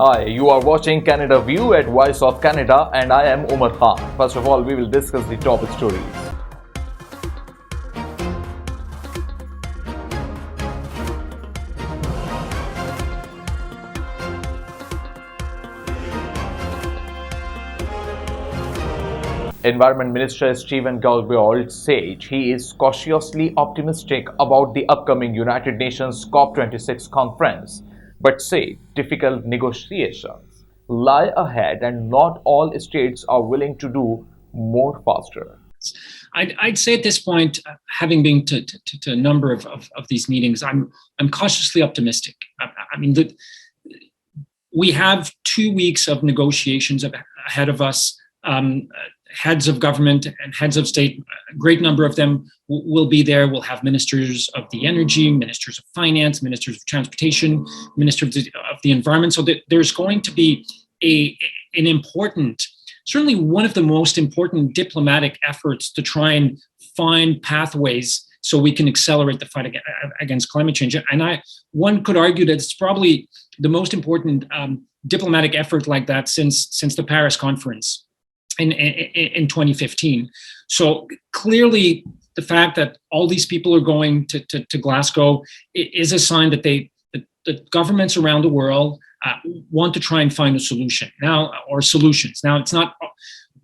Hi, you are watching Canada View at Voice of Canada and I am Umer Khan. First of all, we will discuss the top stories. Environment Minister Stephen Guilbeault said he is cautiously optimistic about the upcoming United Nations COP26 conference, but said difficult negotiations lie ahead and not all states are willing to do more faster. I'd say at this point, having been to a number of these meetings, I'm cautiously optimistic. I mean, we have 2 weeks of negotiations ahead of us. Heads of government and heads of state, a great number of them will be there. We'll have ministers of the energy, ministers of finance, ministers of transportation, minister of the environment. So there's going to be an important, certainly one of the most important diplomatic efforts to try and find pathways so we can accelerate the fight against climate change. And one could argue that it's probably the most important diplomatic effort like that since the Paris conference in 2015. So clearly, the fact that all these people are going to Glasgow is a sign that that governments around the world want to try and find a solution now, or solutions. Now, it's not.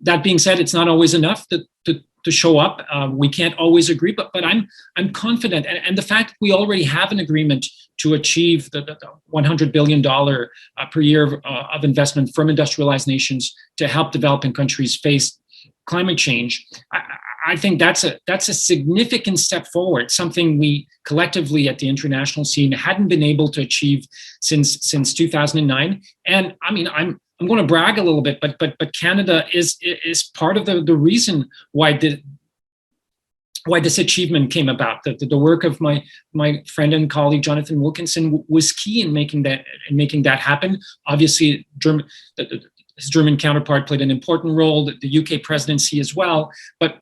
That being said, it's not always enough to show up. We can't always agree, but I'm confident, and the fact that we already have an agreement to achieve the $100 billion per year of investment from industrialized nations to help developing countries face climate change, I think that's a significant step forward, something we collectively at the international scene hadn't been able to achieve since 2009. And I mean, I'm going to brag a little bit, but Canada is part of the reason why this achievement came about. The work of my friend and colleague Jonathan Wilkinson was key in making that happen. Obviously, his German counterpart played an important role. The UK presidency as well. But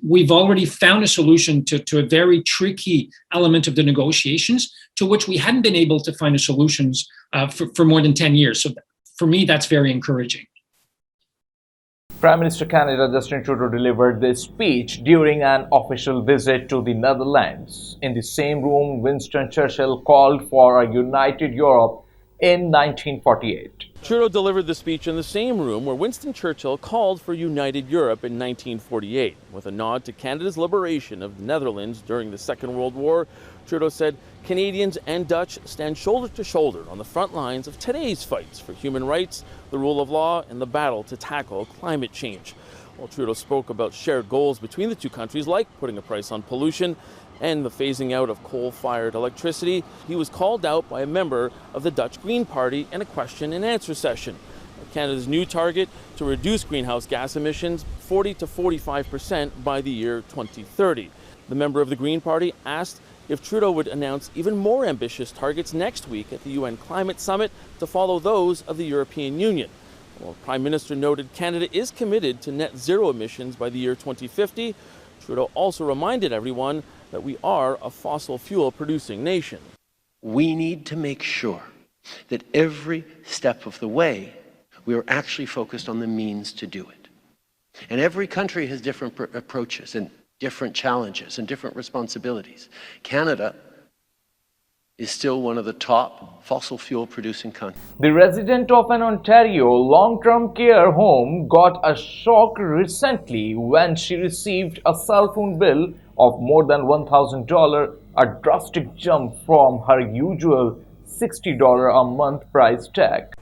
we've already found a solution to a very tricky element of the negotiations, to which we hadn't been able to find a solutions for more than 10 years. So for me, that's very encouraging. Prime Minister Canada Justin Trudeau delivered this speech during an official visit to the Netherlands. In the same room, Winston Churchill called for a united Europe in 1948. Trudeau delivered the speech in the same room where Winston Churchill called for united Europe in 1948. With a nod to Canada's liberation of the Netherlands during the Second World War, Trudeau said Canadians and Dutch stand shoulder to shoulder on the front lines of today's fights for human rights, the rule of law, and the battle to tackle climate change. While Trudeau spoke about shared goals between the two countries, like putting a price on pollution and the phasing out of coal-fired electricity, he was called out by a member of the Dutch Green Party in a question and answer session. Canada's new target to reduce greenhouse gas emissions 40 to 45% by the year 2030. The member of the Green Party asked if Trudeau would announce even more ambitious targets next week at the UN Climate Summit to follow those of the European Union. While the Prime Minister noted Canada is committed to net zero emissions by the year 2050, Trudeau also reminded everyone that we are a fossil fuel producing nation. We need to make sure that every step of the way we are actually focused on the means to do it. And every country has different approaches and different challenges and different responsibilities. Canada is still one of the top fossil fuel producing countries. The resident of an Ontario long-term care home got a shock recently when she received a cell phone bill of more than $1,000, a drastic jump from her usual $60 a month price tag.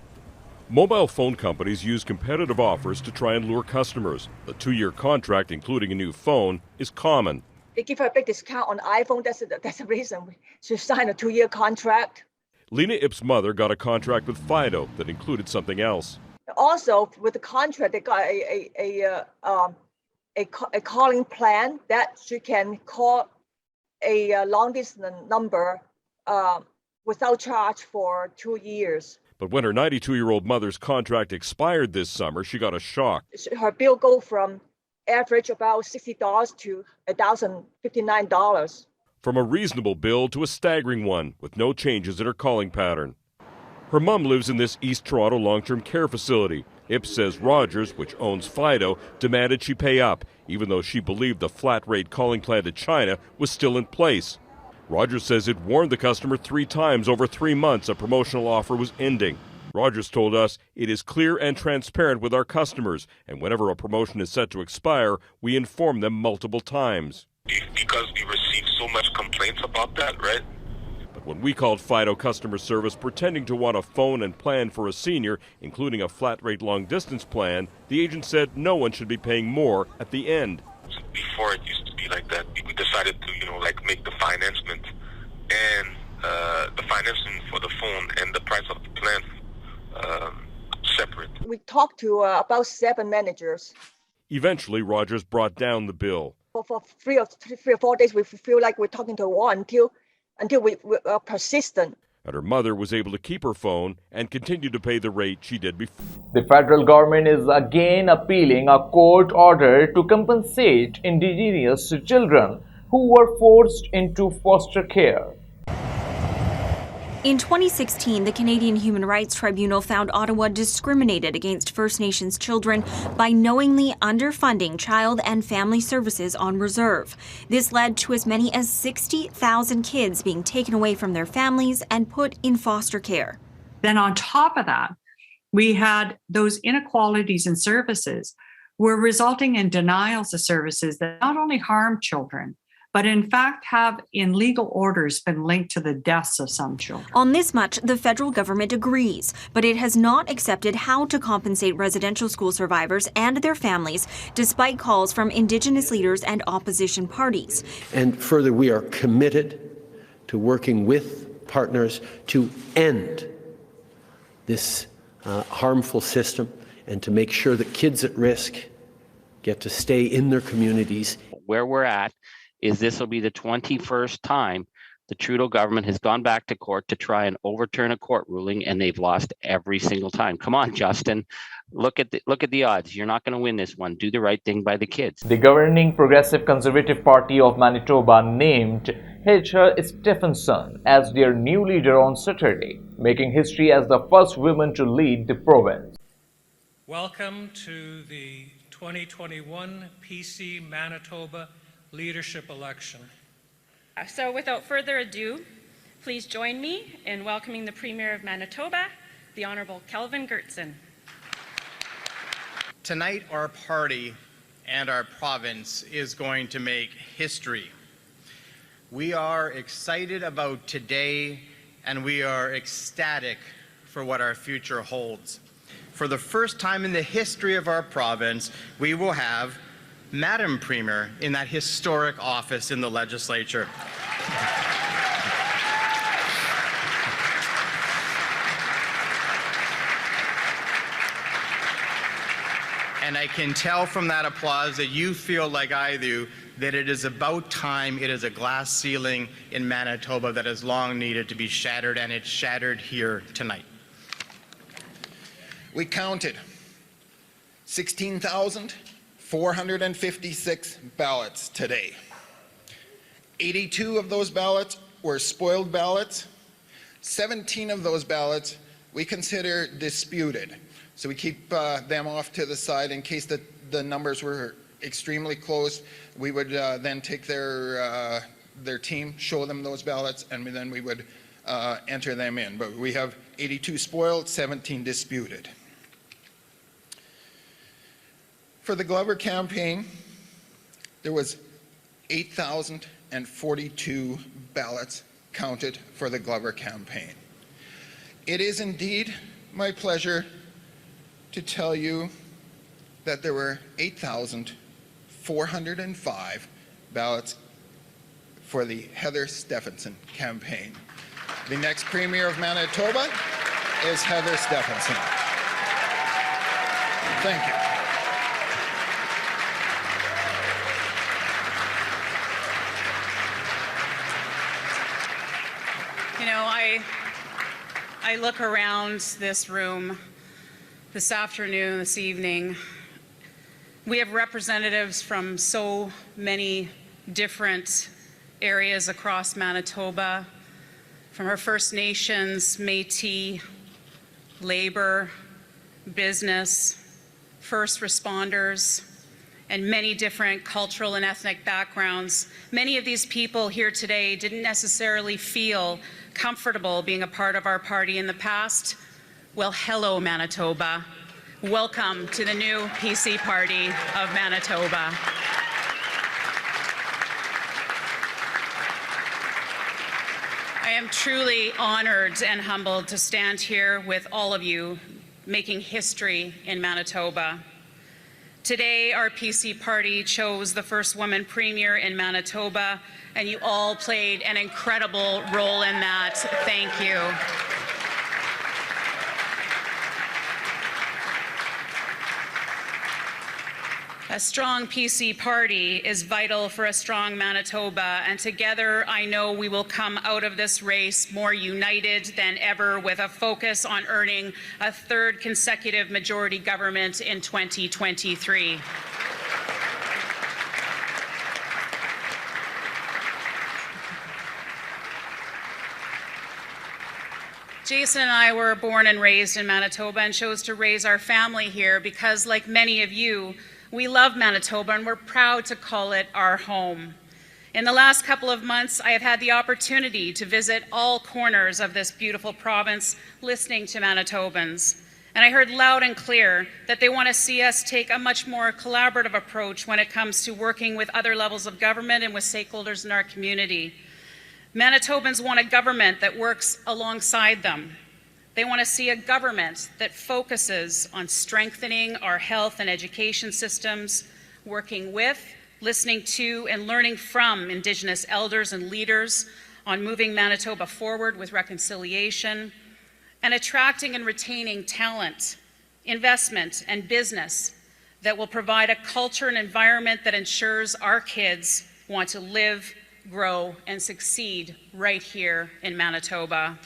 Mobile phone companies use competitive offers to try and lure customers. A 2-year contract, including a new phone, is common. They give her a big discount on iPhone. That's the reason she signed a 2-year contract. Lena Ip's mother got a contract with Fido that included something else. Also, with the contract, they got a calling plan that she can call a long distance number without charge for 2 years. But when her 92-year-old mother's contract expired this summer, she got a shock. Her bill go from average about $60 to $1,059. From a reasonable bill to a staggering one, with no changes in her calling pattern. Her mom lives in this East Toronto long-term care facility. Ip says Rogers, which owns Fido, demanded she pay up, even though she believed the flat-rate calling plan to China was still in place. Rogers says it warned the customer 3 times over 3 months a promotional offer was ending. Rogers told us it is clear and transparent with our customers, and whenever a promotion is set to expire, we inform them multiple times. Because we receive so much complaints about that, right? But when we called Fido customer service pretending to want a phone and plan for a senior, including a flat-rate long-distance plan, the agent said no one should be paying more at the end. Before it used to be like that. We decided to, make the financement and the financing for the phone and the price of the plan separate. We talked to about 7 managers. Eventually, Rogers brought down the bill. For 3 or 4 days, we feel like we're talking to one until we are persistent. And her mother was able to keep her phone and continue to pay the rate she did before. The federal government is again appealing a court order to compensate indigenous children who were forced into foster care. In 2016, the Canadian Human Rights Tribunal found Ottawa discriminated against First Nations children by knowingly underfunding child and family services on reserve. This led to as many as 60,000 kids being taken away from their families and put in foster care. Then on top of that, we had those inequalities in services were resulting in denials of services that not only harm children, but in fact have in legal orders been linked to the deaths of some children. On this much, the federal government agrees, but it has not accepted how to compensate residential school survivors and their families, despite calls from Indigenous leaders and opposition parties. And further, we are committed to working with partners to end this harmful system and to make sure that kids at risk get to stay in their communities. Where we're at is this will be the 21st time the Trudeau government has gone back to court to try and overturn a court ruling, and they've lost every single time. Come on, Justin, look at the odds. You're not going to win this one. Do the right thing by the kids. The governing Progressive Conservative Party of Manitoba named H.R. Stephenson as their new leader on Saturday, making history as the first woman to lead the province. Welcome to the 2021 PC Manitoba leadership election. So without further ado, please join me in welcoming the Premier of Manitoba, the Honourable Kelvin Goertzen. Tonight, our party and our province is going to make history. We are excited about today, and we are ecstatic for what our future holds. For the first time in the history of our province, we will have Madam Premier in that historic office in the legislature. And I can tell from that applause that you feel like I do, that it is about time. It is a glass ceiling in Manitoba that has long needed to be shattered, and it's shattered here tonight. We counted 16,456 ballots today. 82 of those ballots were spoiled ballots. 17 of those ballots we consider disputed. So we keep them off to the side in case the numbers were extremely close. We would then take their team, show them those ballots, and then we would enter them in. But we have 82 spoiled, 17 disputed. For the Glover campaign, there was 8,042 ballots counted for the Glover campaign. It is indeed my pleasure to tell you that there were 8,405 ballots for the Heather Stephenson campaign. The next Premier of Manitoba is Heather Stephenson. Thank you. You know, I look around this room this afternoon, this evening. We have representatives from so many different areas across Manitoba, from our First Nations, Métis, labor, business, first responders, and many different cultural and ethnic backgrounds. Many of these people here today didn't necessarily feel comfortable being a part of our party in the past. Well, hello, Manitoba. Welcome to the new PC Party of Manitoba. I am truly honored and humbled to stand here with all of you making history in Manitoba. Today, our PC Party chose the first woman premier in Manitoba, and you all played an incredible role in that. Thank you. A strong PC Party is vital for a strong Manitoba, and together I know we will come out of this race more united than ever, with a focus on earning a third consecutive majority government in 2023. Jason and I were born and raised in Manitoba and chose to raise our family here because, like many of you, we love Manitoba and we're proud to call it our home. In the last couple of months, I have had the opportunity to visit all corners of this beautiful province, listening to Manitobans. And I heard loud and clear that they want to see us take a much more collaborative approach when it comes to working with other levels of government and with stakeholders in our community. Manitobans want a government that works alongside them. They want to see a government that focuses on strengthening our health and education systems, working with, listening to, and learning from Indigenous elders and leaders on moving Manitoba forward with reconciliation, and attracting and retaining talent, investment, and business that will provide a culture and environment that ensures our kids want to live, grow, and succeed right here in Manitoba.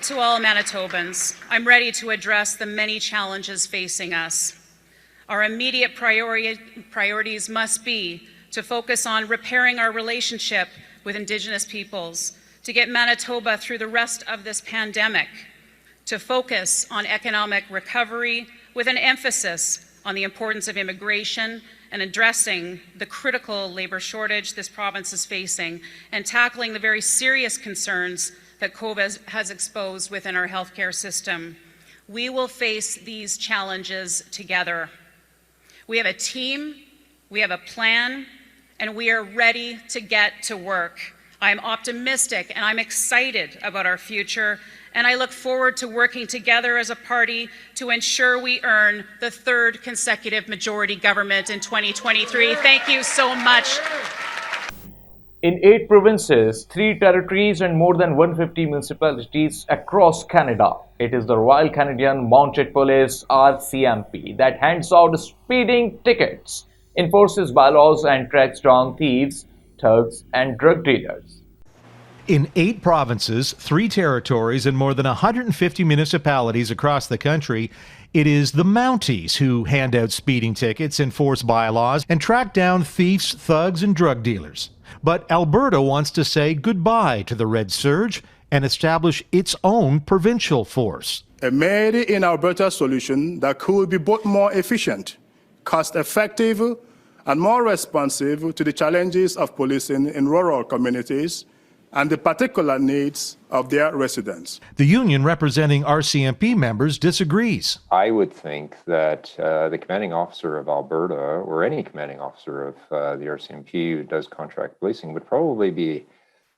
To all Manitobans, I'm ready to address the many challenges facing us. Our immediate priorities must be to focus on repairing our relationship with Indigenous peoples, to get Manitoba through the rest of this pandemic, to focus on economic recovery with an emphasis on the importance of immigration and addressing the critical labor shortage this province is facing, and tackling the very serious concerns that COVID has exposed within our healthcare system. We will face these challenges together. We have a team, we have a plan, and we are ready to get to work. I'm optimistic and I'm excited about our future, and I look forward to working together as a party to ensure we earn the third consecutive majority government in 2023. Thank you so much. In 8 provinces, 3 territories, and more than 150 municipalities across Canada, it is the Royal Canadian Mounted Police (RCMP) that hands out speeding tickets, enforces bylaws, and tracks down thieves, thugs, and drug dealers. In 8 provinces, 3 territories, and more than 150 municipalities across the country, it is the Mounties who hand out speeding tickets, enforce bylaws, and track down thieves, thugs, and drug dealers. But Alberta wants to say goodbye to the red surge and establish its own provincial force. A made in Alberta solution that could be both more efficient, cost-effective, and more responsive to the challenges of policing in rural communities and the particular needs of their residents. The union representing RCMP members disagrees. I would think that the commanding officer of Alberta, or any commanding officer of the RCMP who does contract policing, would probably be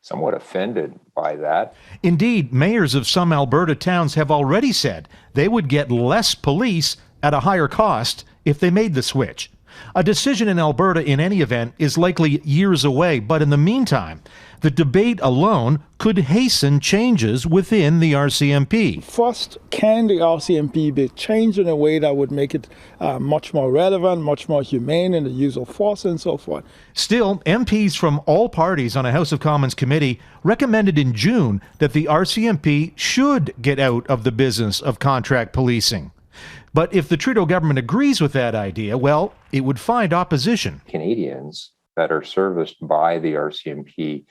somewhat offended by that. Indeed, mayors of some Alberta towns have already said they would get less police at a higher cost if they made the switch. A decision in Alberta in any event is likely years away, but in the meantime, the debate alone could hasten changes within the RCMP. First, can the RCMP be changed in a way that would make it much more relevant, much more humane in the use of force and so forth? Still, MPs from all parties on a House of Commons committee recommended in June that the RCMP should get out of the business of contract policing. But if the Trudeau government agrees with that idea, well, it would find opposition. Canadians that are serviced by the RCMP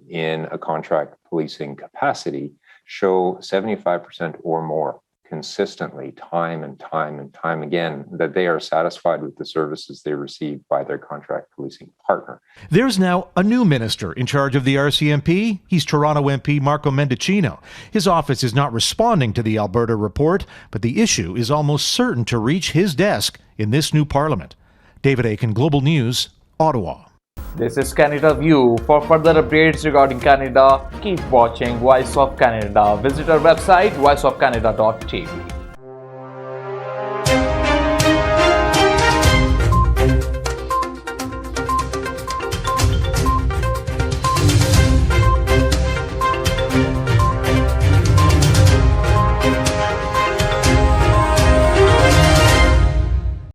in a contract policing capacity show 75% or more consistently, time and time again, that they are satisfied with the services they receive by their contract policing partner. There's now a new minister in charge of the RCMP. He's Toronto MP Marco Mendicino. His office is not responding to the Alberta report, but the issue is almost certain to reach his desk in this new parliament. David Aiken, Global News, Ottawa. This is Canada View. For further updates regarding Canada, keep watching Voice of Canada. Visit our website voiceofcanada.tv.